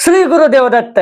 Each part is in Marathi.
श्री गुरुदेव दत्त.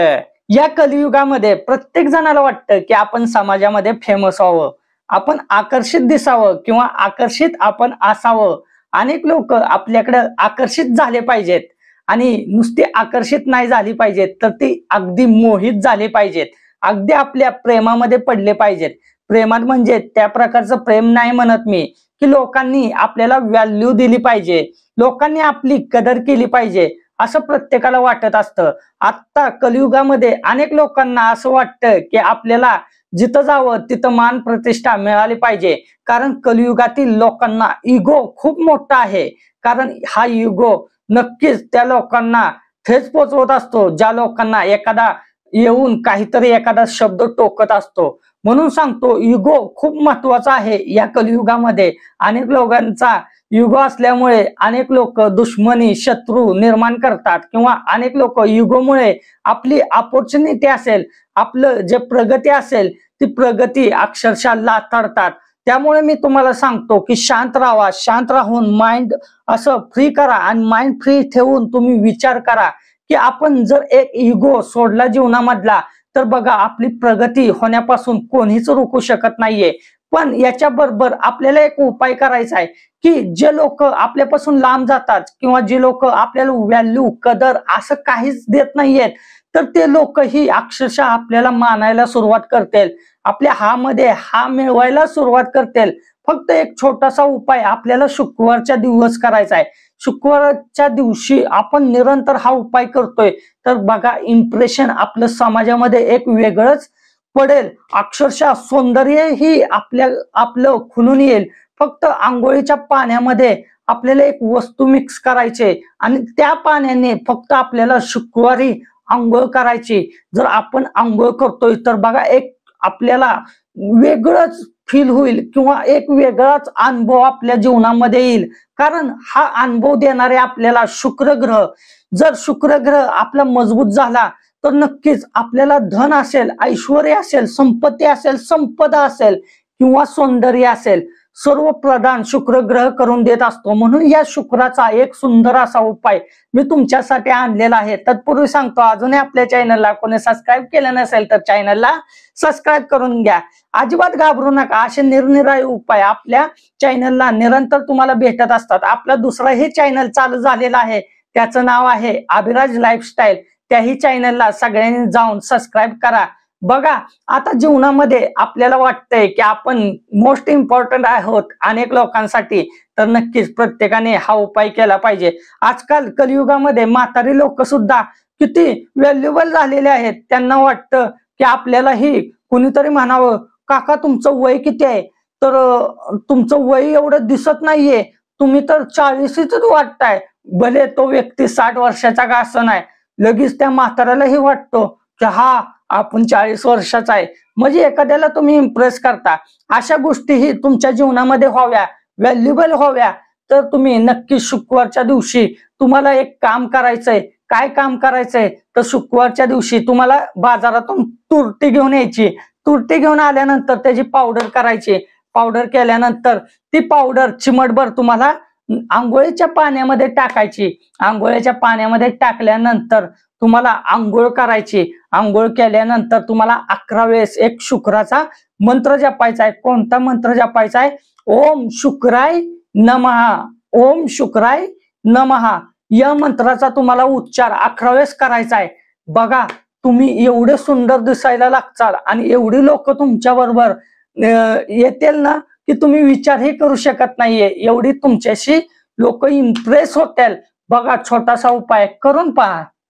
या कलियुगामध्ये प्रत्येक जणाला वाटतं की आपण समाजामध्ये फेमस व्हावं, आपण आकर्षित दिसावं किंवा आकर्षित आपण असावं. अनेक लोक आपल्याकडे आकर्षित झाले पाहिजेत आणि नुसती आकर्षित नाही झाली पाहिजेत तर ती अगदी मोहित झाले पाहिजेत, अगदी आपल्या प्रेमामध्ये पडले पाहिजेत. प्रेमात म्हणजे त्या प्रकारचं प्रेम नाही म्हणत मी, की लोकांनी आपल्याला व्हॅल्यू दिली पाहिजे, लोकांनी आपली कदर केली पाहिजे असं प्रत्येकाला वाटत असतं. आता कलियुगामध्ये अनेक लोकांना असं वाटतं की आपल्याला जिथं जावं तिथं मान प्रतिष्ठा मिळाली पाहिजे, कारण कलियुगातील लोकांना इगो खूप मोठा आहे. कारण हा इगो नक्कीच त्या लोकांना ठेच पोचवत असतो, ज्या लोकांना एखादा येऊन काहीतरी एखादा शब्द टोकत असतो. म्हणून सांगतो, इगो खूप महत्वाचा आहे या कलियुगामध्ये. अनेक लोकांचा युगो असल्यामुळे अनेक लोक दुश्मनी शत्रू निर्माण करतात किंवा अनेक लोक युगोमुळे आपली अपॉर्च्युनिटी असेल, आपलं जे प्रगती असेल ती प्रगती अक्षरशः लाथाडतात. त्यामुळे मी तुम्हाला सांगतो की शांत राहा, शांत राहून माइंड असं फ्री करा आणि माइंड फ्री ठेवून तुम्ही विचार करा की आपण जर एक इगो सोडला जीवनामधला तर बघा आपली प्रगती होण्यापासून कोणीच रोखू शकत नाहीये. पण याच्या बरोबर आपल्याला एक उपाय करायचा आहे की जे लोक आपल्यापासून लांब जातात किंवा जे लोक आपल्याला व्हॅल्यू कदर असं काहीच देत नाहीयेत तर ते लोक ही अक्षरशः आपल्याला मानायला सुरुवात करतील, आपल्या हामध्ये हा मिळवायला सुरुवात करतील. फक्त एक छोटासा उपाय आपल्याला शुक्रवारच्या दिवस करायचा आहे. शुक्रवारच्या दिवशी आपण निरंतर हा उपाय करतोय तर बघा इम्प्रेशन आपलं समाजामध्ये एक वेगळंच पडेल. अक्षरशः सौंदर्य ही आपलं खुलून येईल. फक्त आंघोळीच्या पाण्यामध्ये आपल्याला एक वस्तू मिक्स करायचे आणि त्या पाण्याने फक्त आपल्याला शुक्रवारी आंघोळ करायची. जर आपण आंघोळ करतोय तर बघा एक आपल्याला वेगळंच फील होईल किंवा एक वेगळाच अनुभव आपल्या जीवनामध्ये येईल. कारण हा अनुभव देणारे आपल्याला शुक्र ग्रह, जर शुक्र ग्रह आपला मजबूत झाला तर नक्कीच आपल्याला धन असेल, ऐश्वर्य असेल, संपत्ती असेल, संपदा असेल किंवा सौंदर्य असेल, सर्व प्रदान शुक्र ग्रह करून देत असतो. म्हणून या शुक्राचा एक सुंदर असा उपाय मी तुमच्यासाठी आणलेला आहे. तत्पूर्वी सांगतो, अजूनही आपल्या चॅनलला कोणी सबस्क्राईब केलं नसेल तर चॅनलला सबस्क्राईब करून घ्या. अजिबात घाबरू नका, असे निरनिराळे उपाय आपल्या चॅनलला निरंतर तुम्हाला भेटत असतात. आपला दुसरा हे चॅनल चालू झालेला आहे, त्याचं नाव आहे अभिराज लाईफस्टाईल. त्याही चॅनलला सगळ्यांनी जाऊन सबस्क्राईब करा. बघा आता जीवनामध्ये आपल्याला वाटतंय की आपण मोस्ट इम्पॉर्टंट आहोत अनेक लोकांसाठी, तर नक्कीच प्रत्येकाने हा उपाय केला पाहिजे. आजकाल कलियुगामध्ये म्हातारी लोक सुद्धा किती व्हॅल्युएबल झालेले आहेत. त्यांना वाटतं की आपल्यालाही कुणीतरी म्हणावं, काका तुमचं वय किती आहे, तर तुमचं वय एवढं दिसत नाहीये, तुम्ही तर 40च वाटताय. भले तो व्यक्ती 60 वर्षाचा का असं नाही, लगेच त्या म्हाताऱ्यालाही वाटतो की हा आपण 40 वर्षाचा आहे. म्हणजे एखाद्याला तुम्ही इम्प्रेस करता. अशा गोष्टीही तुमच्या जीवनामध्ये व्हाव्या, व्हॅल्युएबल व्हाव्या, तर तुम्ही नक्की शुक्रवारच्या दिवशी तुम्हाला एक काम करायचंय. काय काम करायचंय तर शुक्रवारच्या दिवशी तुम्हाला बाजारातून तुरटी घेऊन यायची. तुरटी घेऊन आल्यानंतर त्याची पावडर करायची. पावडर केल्यानंतर ती पावडर चिमटभर तुम्हाला आंघोळीच्या पाण्यामध्ये टाकायची. आंघोळीच्या पाण्यामध्ये टाकल्यानंतर तुम्हाला आंघोळ करायची. आंघोळ केल्यानंतर तुम्हाला 11 वेळेस एक शुक्राचा मंत्र जपायचा आहे. कोणता मंत्र जपायचा आहे? ओम शुक्राय नमः, ओम शुक्राय नमः. या मंत्राचा तुम्हाला उच्चार 11 वेळेस करायचा आहे. बघा तुम्ही एवढे सुंदर दिसायला लागचाल आणि एवढी लोक तुमच्या बरोबर येतील ना की तुम्ही विचारही करू शकत नाहीये, एवढी तुमच्याशी लोक इम्प्रेस होतील. बघा छोटासा उपाय करून पहा.